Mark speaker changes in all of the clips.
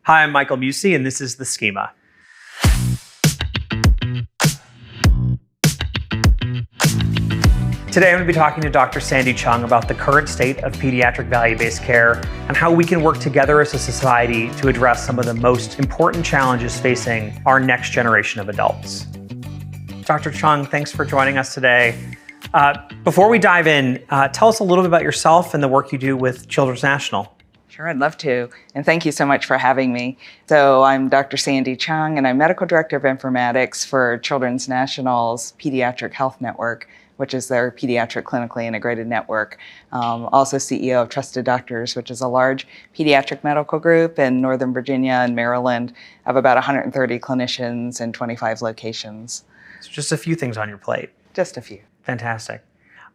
Speaker 1: Hi, I'm Michael Meucci, and this is the Schema. Today, I'm going to be talking to Dr. Sandy Chung about the current state of pediatric value-based care and how we can work together as a society to address some of the most important challenges facing our next generation of adults. Dr. Chung, thanks for joining us today. Before we dive in, tell us a little bit about yourself and the work you do with Children's National.
Speaker 2: Sure, I'd love to. And thank you so much for having me. So I'm Dr. Sandy Chung, and I'm Medical Director of Informatics for Children's National's Pediatric Health Network, which is their pediatric clinically integrated network. Also CEO of Trusted Doctors, which is a large pediatric medical group in Northern Virginia and Maryland of about 130 clinicians in 25 locations.
Speaker 1: So just a few things on your plate.
Speaker 2: Just a few.
Speaker 1: Fantastic.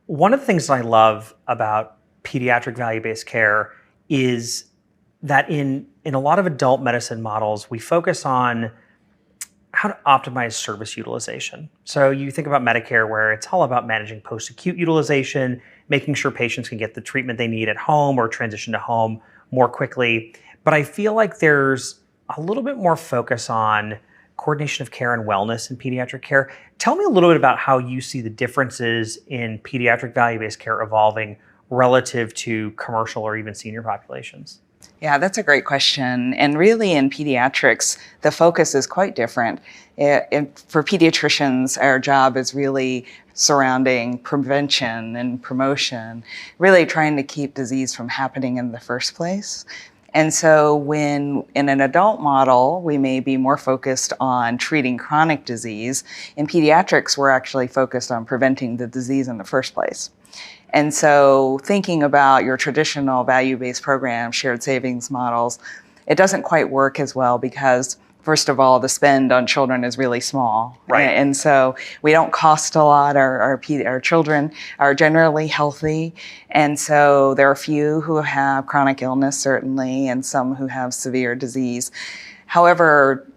Speaker 1: One of the things that I love about pediatric value-based care is that in a lot of adult medicine models, we focus on how to optimize service utilization. So you think about Medicare, where it's all about managing post-acute utilization, making sure patients can get the treatment they need at home or transition to home more quickly. But I feel like there's a little bit more focus on coordination of care and wellness in pediatric care. Tell me a little bit about how you see the differences in pediatric value-based care evolving relative to commercial or even senior populations?
Speaker 2: Yeah, that's a great question. And really in pediatrics, the focus is quite different. For pediatricians, our job is really surrounding prevention and promotion, really trying to keep disease from happening in the first place. And so when in an adult model, we may be more focused on treating chronic disease. In pediatrics, we're actually focused on preventing the disease in the first place. And so thinking about your traditional value-based program, shared savings models, it doesn't quite work as well because, first of all, the spend on children is really small.
Speaker 1: Right.
Speaker 2: And so we don't cost a lot. Our children are generally healthy. And so there are a few who have chronic illness, certainly, and some who have severe disease. However,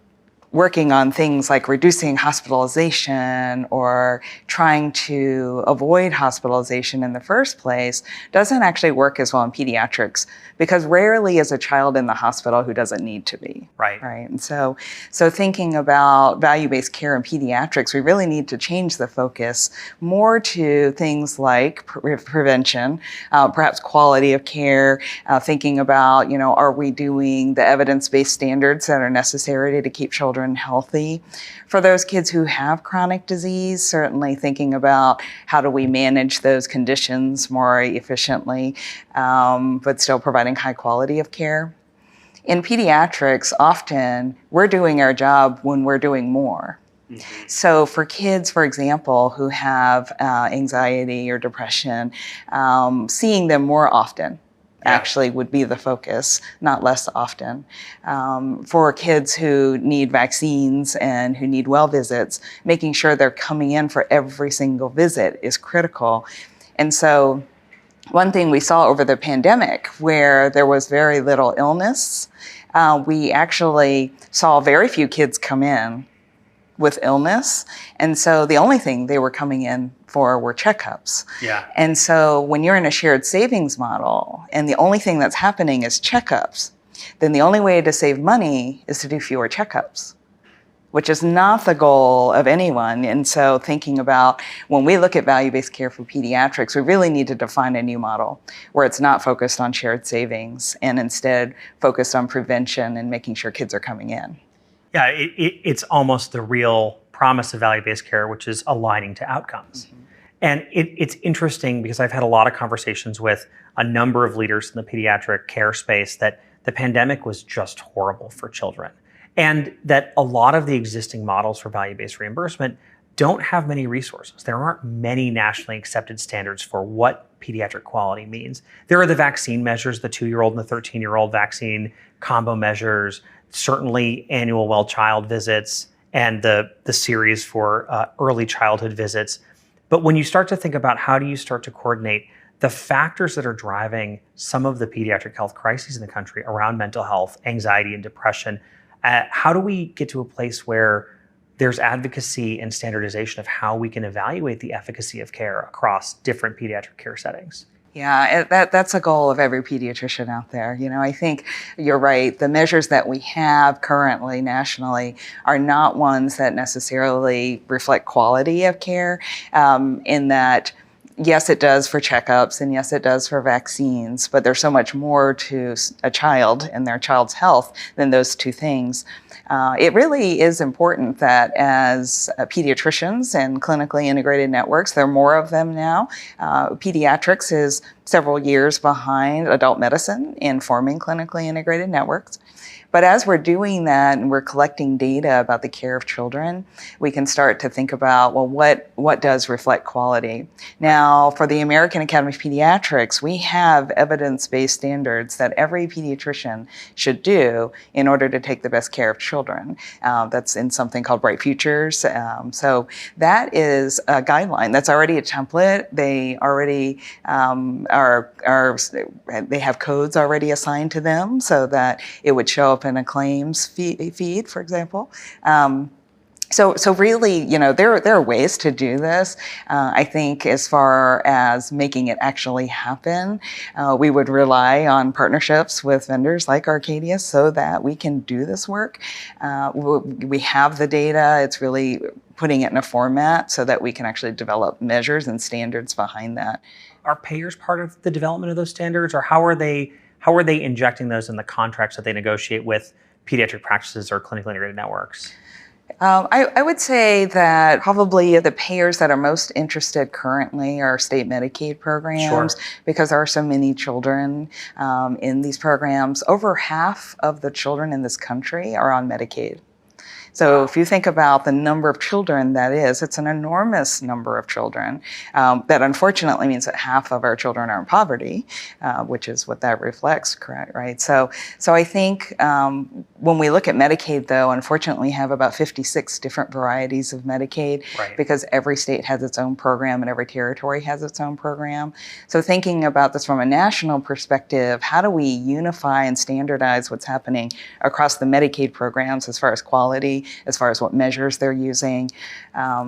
Speaker 2: working on things like reducing hospitalization or trying to avoid hospitalization in the first place doesn't actually work as well in pediatrics because rarely is a child in the hospital who doesn't need to be.
Speaker 1: Right.
Speaker 2: And so thinking about value-based care in pediatrics, we really need to change the focus more to things like prevention, perhaps quality of care, thinking about, are we doing the evidence-based standards that are necessary to keep children healthy. For those kids who have chronic disease, certainly thinking about how do we manage those conditions more efficiently, but still providing high quality of care. In pediatrics, often we're doing our job when we're doing more. Mm-hmm. So for kids, for example, who have anxiety or depression, seeing them more often actually would be the focus, not less often. For kids who need vaccines and who need well visits, making sure they're coming in for every single visit is critical. And so one thing we saw over the pandemic where there was very little illness, we actually saw very few kids come in with illness. And so the only thing they were coming in for were checkups.
Speaker 1: Yeah.
Speaker 2: And so when you're in a shared savings model and the only thing that's happening is checkups, then the only way to save money is to do fewer checkups, which is not the goal of anyone. And so thinking about when we look at value-based care for pediatrics, we really need to define a new model where it's not focused on shared savings and instead focused on prevention and making sure kids are coming in.
Speaker 1: Yeah, it's almost the real promise of value-based care, which is aligning to outcomes. Mm-hmm. And it's interesting because I've had a lot of conversations with a number of leaders in the pediatric care space that the pandemic was just horrible for children. And that a lot of the existing models for value-based reimbursement don't have many resources. There aren't many nationally accepted standards for what pediatric quality means. There are the vaccine measures, the 2-year-old and the 13-year-old vaccine combo measures, certainly annual well child visits, and the series for early childhood visits. But when you start to think about how do you start to coordinate the factors that are driving some of the pediatric health crises in the country around mental health, anxiety, and depression, how do we get to a place where there's advocacy and standardization of how we can evaluate the efficacy of care across different pediatric care settings?
Speaker 2: Yeah, that's a goal of every pediatrician out there. I think you're right. The measures that we have currently nationally are not ones that necessarily reflect quality of care, in that, yes, it does for checkups, and yes, it does for vaccines, but there's so much more to a child and their child's health than those two things. It really is important that as pediatricians and clinically integrated networks, there are more of them now. Pediatrics is several years behind adult medicine in forming clinically integrated networks. But as we're doing that and we're collecting data about the care of children, we can start to think about, well, what does reflect quality? Now, for the American Academy of Pediatrics, we have evidence-based standards that every pediatrician should do in order to take the best care of children. That's in something called Bright Futures. So that is a guideline. That's already a template. They already they have codes already assigned to them so that it would show up in a claims feed, for example. So really, there are ways to do this. I think as far as making it actually happen, we would rely on partnerships with vendors like Arcadia so that we can do this work. We have the data. It's really putting it in a format so that we can actually develop measures and standards behind that.
Speaker 1: Are payers part of the development of those standards, or how are they injecting those in the contracts that they negotiate with pediatric practices or clinically integrated networks?
Speaker 2: I would say that probably the payers that are most interested currently are state Medicaid programs,
Speaker 1: Sure.
Speaker 2: because there are so many children in these programs. Over half of the children in this country are on Medicaid. So if you think about the number of children that is, it's an enormous number of children. That unfortunately means that half of our children are in poverty, which is what that reflects, correct, right? So I think when we look at Medicaid, though, unfortunately we have about 56 different varieties of Medicaid,
Speaker 1: Right.
Speaker 2: because every state has its own program and every territory has its own program. So thinking about this from a national perspective, how do we unify and standardize what's happening across the Medicaid programs as far as quality, as far as what measures they're using?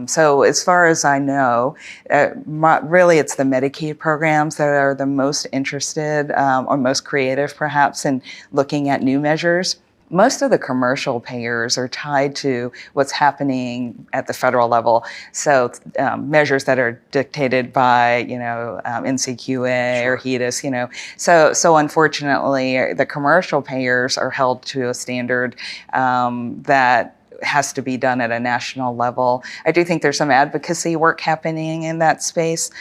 Speaker 2: So as far as I know, really it's the Medicaid programs that are the most interested or most creative perhaps in looking at new measures. Most of the commercial payers are tied to what's happening at the federal level. So measures that are dictated by, NCQA
Speaker 1: Sure.
Speaker 2: or HEDIS, So unfortunately, the commercial payers are held to a standard that has to be done at a national level. I do think there's some advocacy work happening in that space.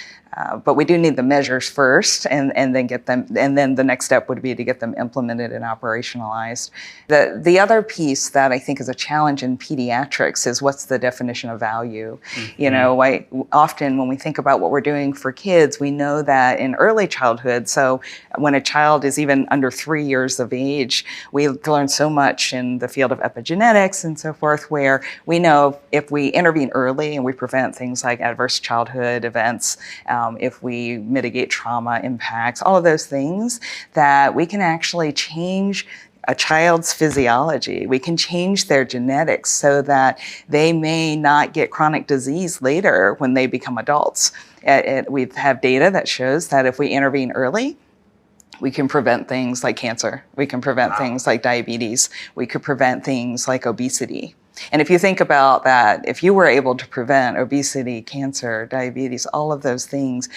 Speaker 2: But we do need the measures first, and then get them. And then the next step would be to get them implemented and operationalized. The other piece that I think is a challenge in pediatrics is what's the definition of value. Mm-hmm. Often when we think about what we're doing for kids, we know that in early childhood, so when a child is even under 3 years of age, we learn so much in the field of epigenetics and so forth, where we know if we intervene early and we prevent things like adverse childhood events, if we mitigate trauma impacts, all of those things, that we can actually change a child's physiology. We can change their genetics so that they may not get chronic disease later when they become adults. We have data that shows that if we intervene early, we can prevent things like cancer. We can prevent things like diabetes. We could prevent things like obesity. And if you think about that, if you were able to prevent obesity, cancer, diabetes, all of those things,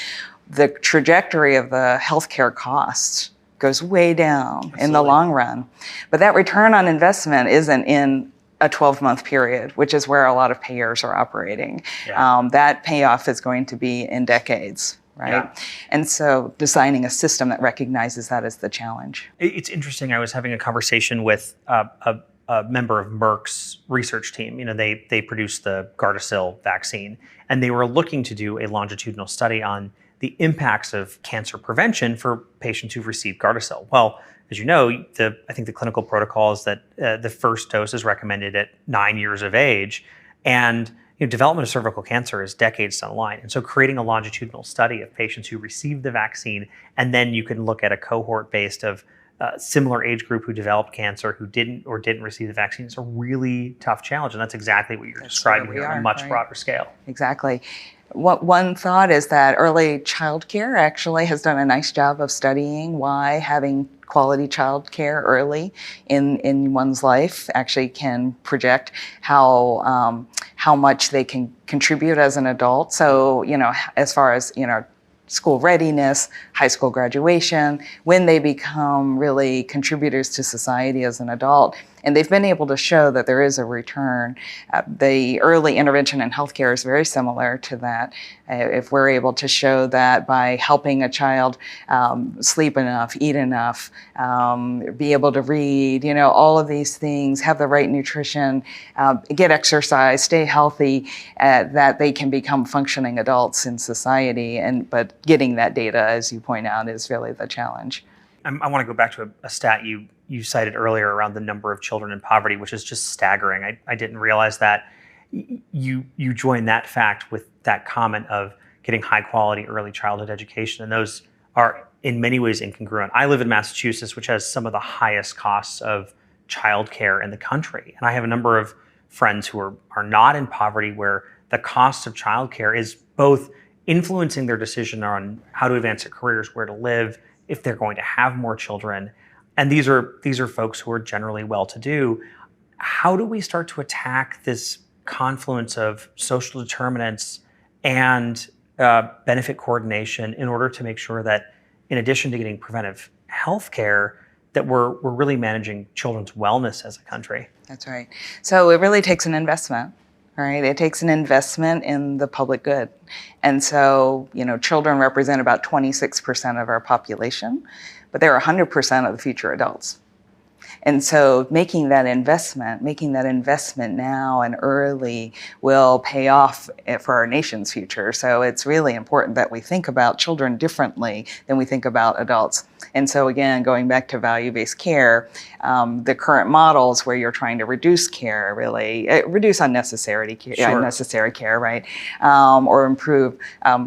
Speaker 2: the trajectory of the healthcare costs goes way down. Absolutely. In the long run. But that return on investment isn't in a 12-month period, which is where a lot of payers are operating. Yeah. That payoff is going to be in decades. Right. Yeah. And so designing a system that recognizes that as the challenge.
Speaker 1: It's interesting. I was having a conversation with a member of Merck's research team. They produced the Gardasil vaccine, and they were looking to do a longitudinal study on the impacts of cancer prevention for patients who've received Gardasil. Well, as you know, I think the clinical protocol is that the first dose is recommended at 9 years of age, and development of cervical cancer is decades down the line. And so creating a longitudinal study of patients who received the vaccine, and then you can look at a cohort based of similar age group who developed cancer, who didn't receive the vaccine, is a really tough challenge. And that's exactly what you're describing here on a much broader scale.
Speaker 2: Exactly. One thought is that early childcare actually has done a nice job of studying why having quality childcare early in one's life actually can project how much they can contribute as an adult. So, as far as, school readiness, high school graduation, when they become really contributors to society as an adult. And they've been able to show that there is a return. The early intervention in healthcare is very similar to that. If we're able to show that by helping a child sleep enough, eat enough, be able to read, all of these things, have the right nutrition, get exercise, stay healthy, that they can become functioning adults in society. But getting that data, as you point out, is really the challenge.
Speaker 1: I want to go back to a stat you cited earlier around the number of children in poverty, which is just staggering. I didn't realize that. You joined that fact with that comment of getting high quality early childhood education, and those are in many ways incongruent. I live in Massachusetts, which has some of the highest costs of childcare in the country, and I have a number of friends who are not in poverty where the cost of childcare is both influencing their decision on how to advance their careers, where to live, if they're going to have more children. And these are folks who are generally well-to-do. How do we start to attack this confluence of social determinants and benefit coordination in order to make sure that, in addition to getting preventive health care, that we're really managing children's wellness as a country?
Speaker 2: That's right. So it really takes an investment. Right? It takes an investment in the public good. And so, children represent about 26% of our population, but they're 100% of the future adults. And so making that investment now and early will pay off for our nation's future. So it's really important that we think about children differently than we think about adults. And so again, going back to value-based care, the current models where you're trying to reduce care, reduce unnecessary care, right? Or improve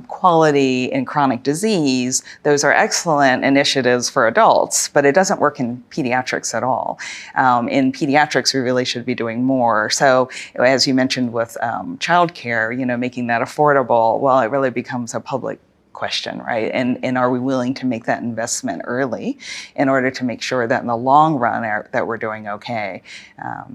Speaker 2: quality in chronic disease, those are excellent initiatives for adults, but it doesn't work in pediatrics at all. In pediatrics, we really should be doing more. So as you mentioned with childcare, making that affordable, well, it really becomes a public question, right? And are we willing to make that investment early in order to make sure that in the long run that we're doing okay?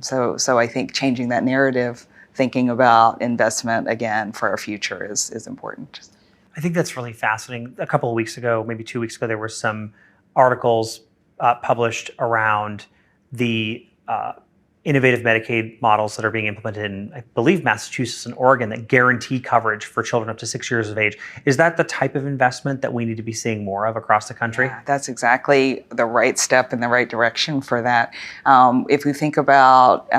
Speaker 2: So I think changing that narrative, thinking about investment again for our future is important.
Speaker 1: I think that's really fascinating. A couple of weeks ago, maybe 2 weeks ago, there were some articles published around the innovative Medicaid models that are being implemented in, I believe, Massachusetts and Oregon that guarantee coverage for children up to 6 years of age. Is that the type of investment that we need to be seeing more of across the country?
Speaker 2: Yeah, that's exactly the right step in the right direction for that. If we think about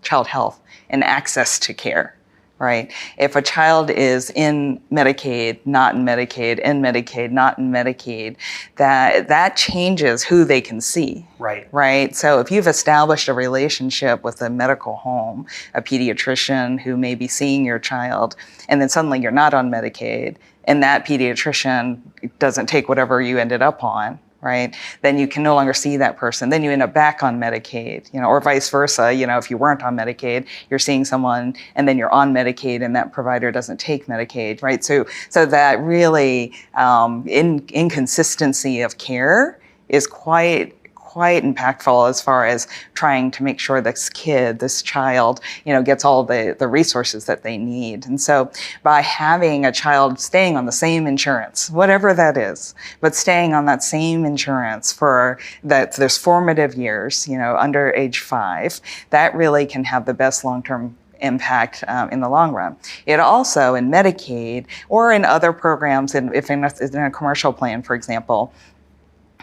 Speaker 2: child health and access to care, right? If a child is in Medicaid, not in Medicaid, in Medicaid, not in Medicaid, that changes who they can see.
Speaker 1: Right.
Speaker 2: Right. So if you've established a relationship with a medical home, a pediatrician who may be seeing your child, and then suddenly you're not on Medicaid, and that pediatrician doesn't take whatever you ended up on, right? Then you can no longer see that person. Then you end up back on Medicaid, or vice versa. If you weren't on Medicaid, you're seeing someone and then you're on Medicaid and that provider doesn't take Medicaid, right? So that really inconsistency of care is quite impactful as far as trying to make sure this child, gets all the resources that they need. And so by having a child staying on the same insurance, whatever that is, but staying on that same insurance for those formative years, under age 5, that really can have the best long-term impact in the long run. It also, in Medicaid or in other programs, if in a commercial plan, for example,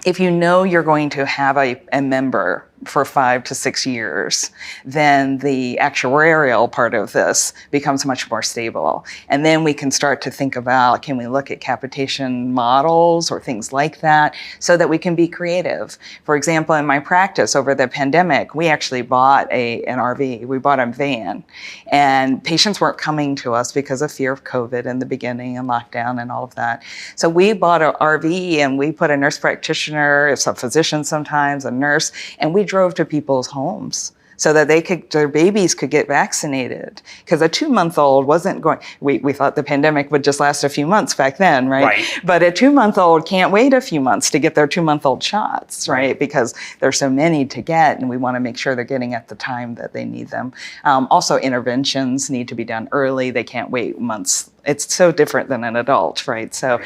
Speaker 2: if you know you're going to have a member for 5 to 6 years, then the actuarial part of this becomes much more stable. And then we can start to think about, can we look at capitation models or things like that so that we can be creative? For example, in my practice over the pandemic, we actually bought an RV. We bought a van. And patients weren't coming to us because of fear of COVID in the beginning and lockdown and all of that. So we bought an RV and we put a nurse practitioner, it's a physician sometimes, a nurse, and we drove to people's homes so that their babies could get vaccinated. Because a 2-month-old wasn't going, we thought the pandemic would just last a few months back then, right? But a 2-month-old can't wait a few months to get their 2-month-old shots, right? Because there's so many to get, and we want to make sure they're getting at the time that they need them. Also, interventions need to be done early. They can't wait months. It's so different than an adult, right? So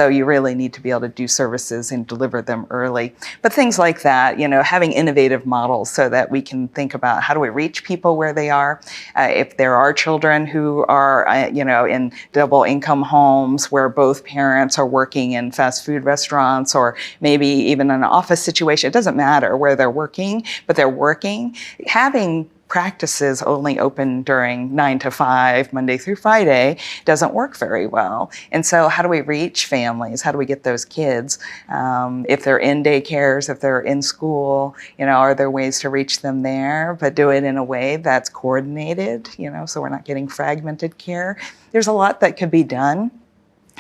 Speaker 2: you really need to be able to do services and deliver them early. But things like that, having innovative models so that we can think about how do we reach people where they are. If there are children who are, in double income homes where both parents are working in fast food restaurants or maybe even an office situation, it doesn't matter where they're working, but they're working. Having practices only open during 9 to 5, Monday through Friday, doesn't work very well. And so how do we reach families? How do we get those kids? If they're in daycares, if they're in school, are there ways to reach them there, but do it in a way that's coordinated, so we're not getting fragmented care. There's a lot that could be done,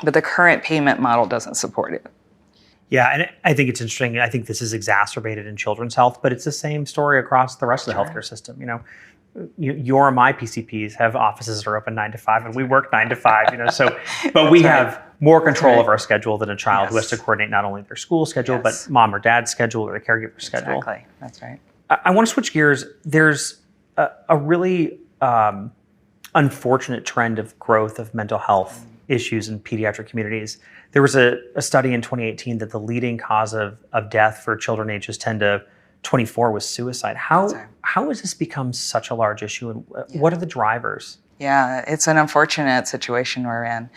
Speaker 2: but the current payment model doesn't support it.
Speaker 1: Yeah, and I think it's interesting. I think this is exacerbated in children's health, but it's the same story across the rest of the healthcare system. Your and my PCPs have offices that are open 9 to 5, and we work 9 to 5. But we have more control of our schedule than a child who has to coordinate not only their school schedule, but mom or dad's schedule or the caregiver schedule.
Speaker 2: Exactly, that's right.
Speaker 1: I want to switch gears. There's a really unfortunate trend of growth of mental health issues in pediatric communities. There was a study in 2018 that the leading cause of death for children ages 10 to 24 was suicide. How has this become such a large issue, and what are the drivers?
Speaker 2: Yeah, it's an unfortunate situation we're in.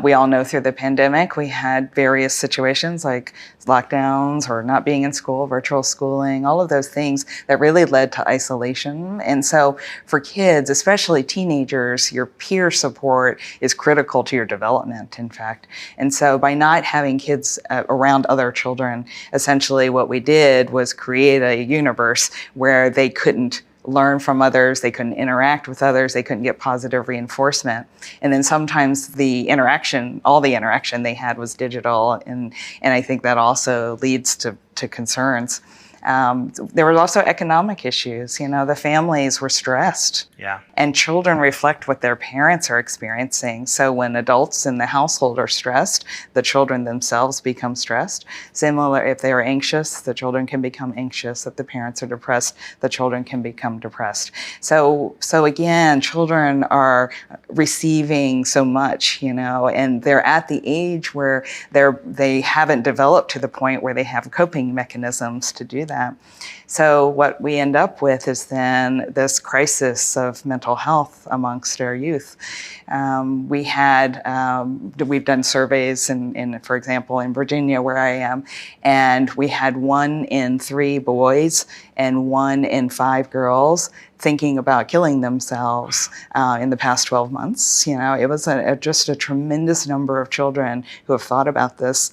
Speaker 2: We all know through the pandemic, we had various situations like lockdowns or not being in school, virtual schooling, all of those things that really led to isolation. And so for kids, especially teenagers, your peer support is critical to your development, in fact. And so by not having kids around other children, essentially what we did was create a universe where they couldn't learn from others, they couldn't interact with others, they couldn't get positive reinforcement. And then sometimes all the interaction they had was digital, and I think that also leads to concerns. There were also economic issues. The families were stressed.
Speaker 1: Yeah.
Speaker 2: And children reflect what their parents are experiencing. So when adults in the household are stressed, the children themselves become stressed. Similar, if they are anxious, the children can become anxious. If the parents are depressed, the children can become depressed. So again, children are receiving so much, and they're at the age where they haven't developed to the point where they have coping mechanisms to do that. So what we end up with is then this crisis of mental health amongst our youth. We've done surveys for example, in Virginia where I am, and we had 1 in 3 boys and 1 in 5 girls thinking about killing themselves in the past 12 months. It was just a tremendous number of children who have thought about this.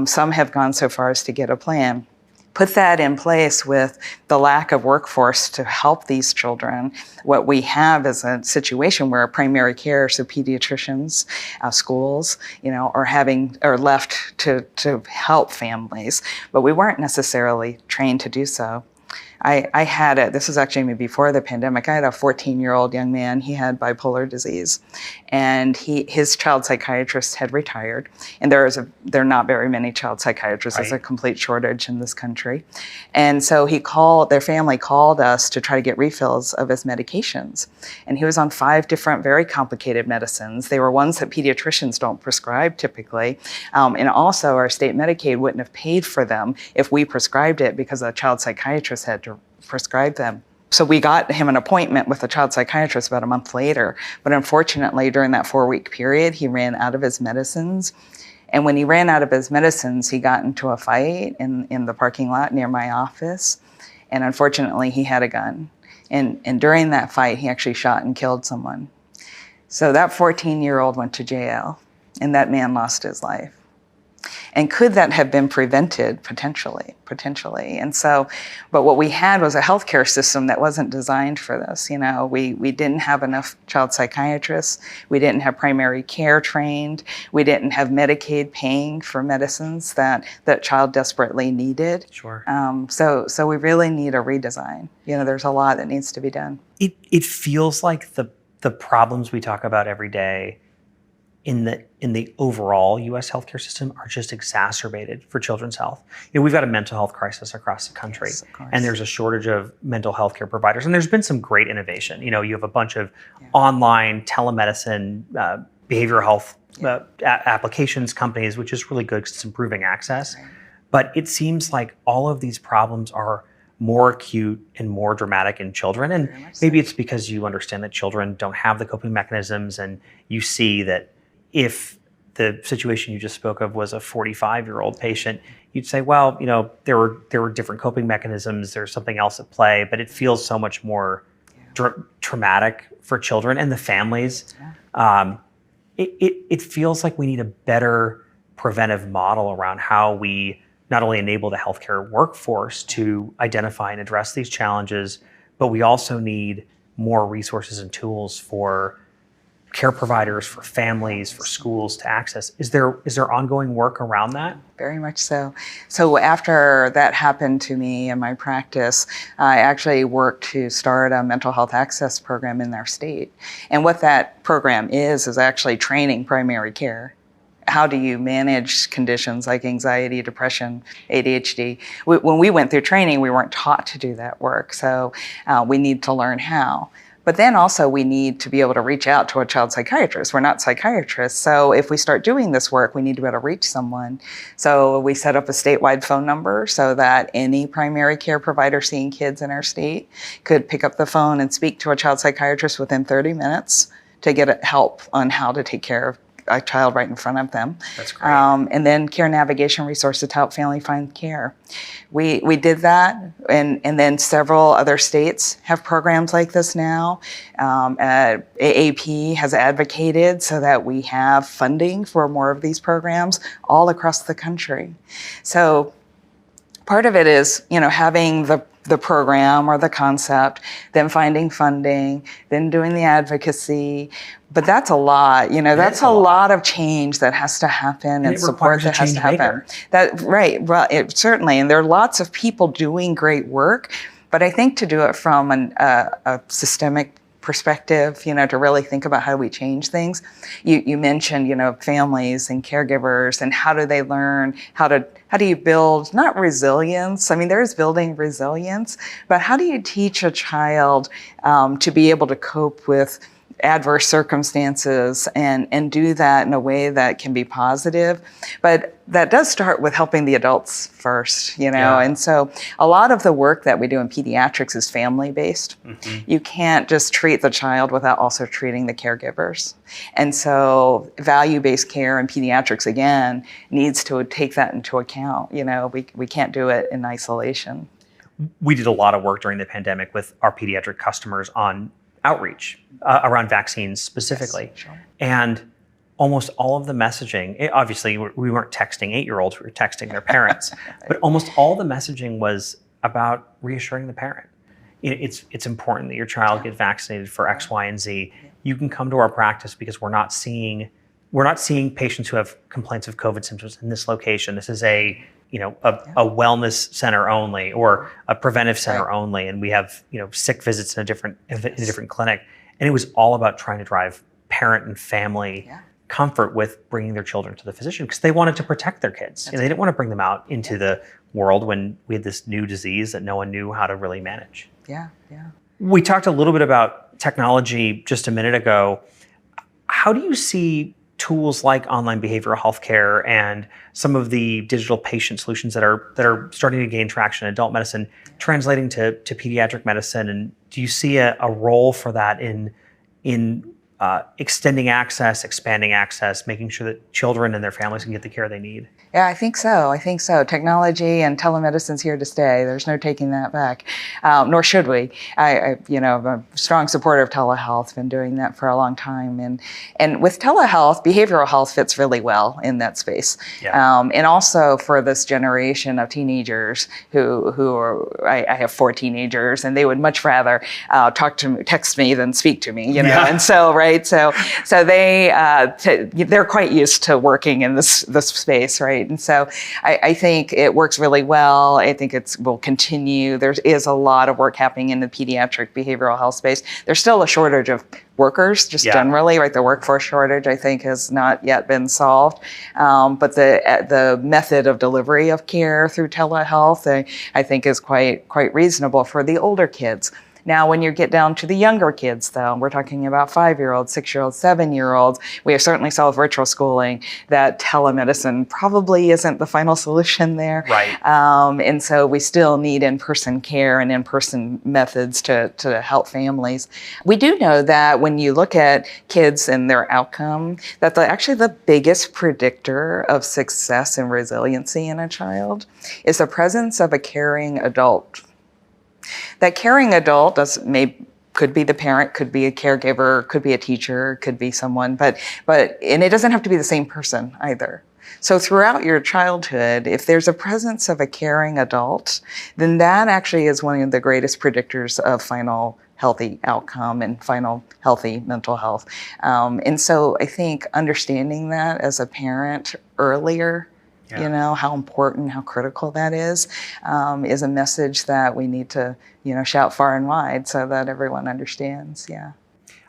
Speaker 2: Some have gone so far as to get a plan. Put that in place with the lack of workforce to help these children. What we have is a situation where primary care, so pediatricians, schools, are left to help families, but we weren't necessarily trained to do so. I had this was actually maybe before the pandemic. I had a 14-year-old young man. He had bipolar disease, and his child psychiatrist had retired. And there are not very many child psychiatrists. There's a complete shortage in this country. And so their family called us to try to get refills of his medications. And he was on 5 different very complicated medicines. They were ones that pediatricians don't prescribe typically. And also our state Medicaid wouldn't have paid for them if we prescribed it, because a child psychiatrist had to prescribe them. So we got him an appointment with a child psychiatrist about a month later. But unfortunately, during that 4-week period, he ran out of his medicines. And when he ran out of his medicines, he got into a fight in the parking lot near my office. And unfortunately, he had a gun. And during that fight, he actually shot and killed someone. So that 14-year-old went to jail, and that man lost his life. And could that have been prevented potentially? And so, but what we had was a healthcare system that wasn't designed for this. We didn't have enough child psychiatrists. We didn't have primary care trained. We didn't have Medicaid paying for medicines that child desperately needed.
Speaker 1: Sure.
Speaker 2: So we really need a redesign. There's a lot that needs to be done.
Speaker 1: It feels like the problems we talk about every day in the overall U.S. healthcare system are just exacerbated for children's health. We've got a mental health crisis across the country,
Speaker 2: yes, of course.
Speaker 1: And there's a shortage of mental health care providers. And there's been some great innovation. You have a bunch of online telemedicine, behavioral health applications companies, which is really good because it's improving access.
Speaker 2: Right.
Speaker 1: But it seems like all of these problems are more acute and more dramatic in children. And maybe it's because you understand that children don't have the coping mechanisms, and you see that if the situation you just spoke of was a 45-year-old patient, you'd say, well, there were different coping mechanisms, there's something else at play, but it feels so much more traumatic for children and the families. It feels like we need a better preventive model around how we not only enable the healthcare workforce to identify and address these challenges, but we also need more resources and tools for care providers, for families, for schools to access. Is there ongoing work around that?
Speaker 2: Very much so. So after that happened to me in my practice, I actually worked to start a mental health access program in our state. And what that program is actually training primary care. How do you manage conditions like anxiety, depression, ADHD? When we went through training, we weren't taught to do that work. So we need to learn how. But then also we need to be able to reach out to a child psychiatrist. We're not psychiatrists. So if we start doing this work, we need to be able to reach someone. So we set up a statewide phone number so that any primary care provider seeing kids in our state could pick up the phone and speak to a child psychiatrist within 30 minutes to get help on how to take care of a child right in front of them.
Speaker 1: That's great.
Speaker 2: And then care navigation resources to help family find care. We did that, and then several other states have programs like this now. AAP has advocated so that we have funding for more of these programs all across the country. So part of it is, having the program or the concept, then finding funding, then doing the advocacy. But that's a lot, that's a lot of change that has to happen and support that has to happen. Well, certainly, and there are lots of people doing great work, but I think to do it from a systemic perspective, to really think about how do we change things. You mentioned, families and caregivers and how do they learn, how do you build, not resilience, there's building resilience, but how do you teach a child to be able to cope with adverse circumstances and do that in a way that can be positive. But that does start with helping the adults first, and so a lot of the work that we do in pediatrics is family-based. Mm-hmm. You can't just treat the child without also treating the caregivers. And so value-based care in pediatrics, again, needs to take that into account. We can't do it in isolation.
Speaker 1: We did a lot of work during the pandemic with our pediatric customers on outreach around vaccines specifically. Yes, sure. And almost all of the messaging, obviously we weren't texting 8-year-olds, we were texting their parents, but almost all the messaging was about reassuring the parent. It's important that your child get vaccinated for X, Y, and Z. You can come to our practice because we're not seeing patients who have complaints of COVID symptoms in this location. This is a wellness center only or a preventive center only, and we have sick visits in a different clinic. And it was all about trying to drive parent and family comfort with bringing their children to the physician because they wanted to protect their kids. They didn't want to bring them out into the world when we had this new disease that no one knew how to really manage.
Speaker 2: Yeah.
Speaker 1: We talked a little bit about technology just a minute ago. How do you see tools like online behavioral health care and some of the digital patient solutions that are starting to gain traction in adult medicine translating to pediatric medicine? And do you see a role for that in extending access, expanding access, making sure that children and their families can get the care they need?
Speaker 2: Yeah, I think so. I think so. Technology and telemedicine's here to stay. There's no taking that back, nor should we. I'm a strong supporter of telehealth. Been doing that for a long time, and with telehealth, behavioral health fits really well in that space.
Speaker 1: Yeah.
Speaker 2: And also for this generation of teenagers who are, I have 4 teenagers, and they would much rather text me than speak to me.
Speaker 1: Yeah.
Speaker 2: And so they're quite used to working in this space, right? And so I think it works really well. I think it will continue. There is a lot of work happening in the pediatric behavioral health space. There's still a shortage of workers, just generally, right? The workforce shortage, I think, has not yet been solved. But the method of delivery of care through telehealth, I think, is quite reasonable for the older kids. Now, when you get down to the younger kids, though, we're talking about 5-year-olds, 6-year-olds, 7-year-olds. We have certainly saw virtual schooling that telemedicine probably isn't the final solution there.
Speaker 1: Right.
Speaker 2: And so we still need in-person care and in-person methods to help families. We do know that when you look at kids and their outcome, that actually the biggest predictor of success and resiliency in a child is the presence of a caring adult. That caring adult could be the parent, could be a caregiver, could be a teacher, could be someone, but it doesn't have to be the same person either. So throughout your childhood, if there's a presence of a caring adult, then that actually is one of the greatest predictors of final healthy outcome and final healthy mental health. And so I think understanding that as a parent earlier, how important, how critical that is a message that we need to, shout far and wide so that everyone understands. Yeah.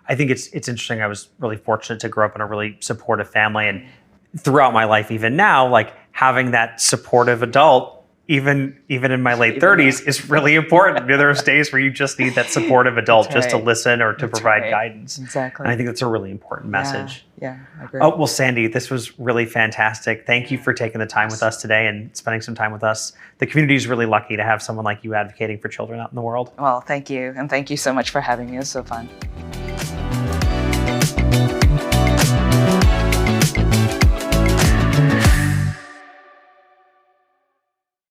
Speaker 1: I think it's interesting. I was really fortunate to grow up in a really supportive family, and throughout my life, even now, like having that supportive adult, even in my late 30s, is really important. There's days where you just need that supportive adult just to listen or to provide guidance.
Speaker 2: Exactly.
Speaker 1: And I think that's a really important message.
Speaker 2: Yeah, I agree.
Speaker 1: Oh, well, Sandy, this was really fantastic. Thank you for taking the time with us today and spending some time with us. The community is really lucky to have someone like you advocating for children out in the world.
Speaker 2: Well, thank you. And thank you so much for having me. It was so fun.